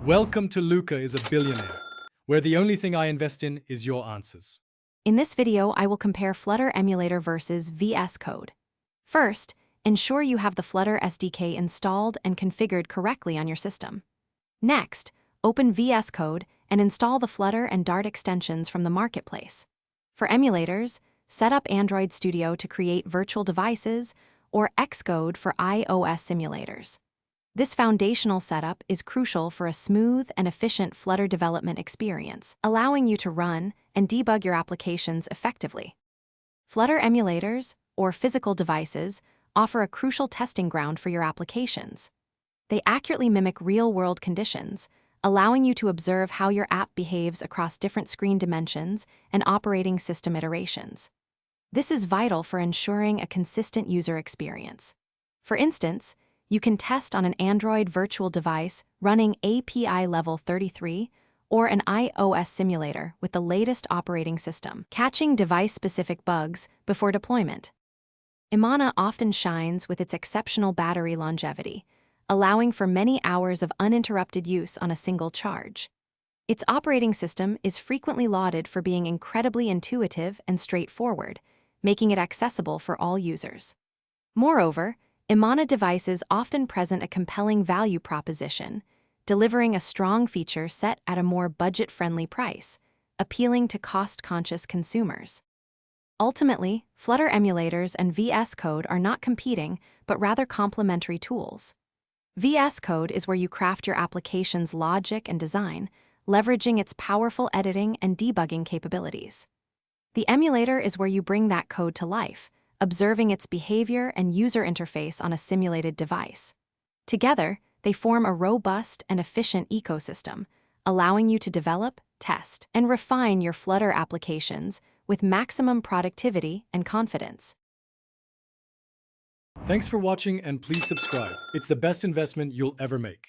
Welcome to Luca is a Billionaire, where the only thing I invest in is your answers. In this video, I will compare Flutter Emulator versus VS Code. First, ensure you have the Flutter SDK installed and configured correctly on your system. Next, open VS Code and install the Flutter and Dart extensions from the marketplace. For emulators, set up Android Studio to create virtual devices or Xcode for iOS simulators. This foundational setup is crucial for a smooth and efficient Flutter development experience, allowing you to run and debug your applications effectively. Flutter emulators, or physical devices, offer a crucial testing ground for your applications. They accurately mimic real-world conditions, allowing you to observe how your app behaves across different screen dimensions and operating system iterations. This is vital for ensuring a consistent user experience. For instance, you can test on an Android virtual device running API level 33 or an iOS simulator with the latest operating system, catching device-specific bugs before deployment. Emana often shines with its exceptional battery longevity, allowing for many hours of uninterrupted use on a single charge. Its operating system is frequently lauded for being incredibly intuitive and straightforward, making it accessible for all users. Moreover, Emana devices often present a compelling value proposition, delivering a strong feature set at a more budget-friendly price, appealing to cost-conscious consumers. Ultimately, Flutter emulators and VS Code are not competing, but rather complementary tools. VS Code is where you craft your application's logic and design, leveraging its powerful editing and debugging capabilities. The emulator is where you bring that code to life, observing its behavior and user interface on a simulated device. Together, they form a robust and efficient ecosystem, allowing you to develop, test, and refine your Flutter applications with maximum productivity and confidence. Thanks for watching and please subscribe. It's the best investment you'll ever make.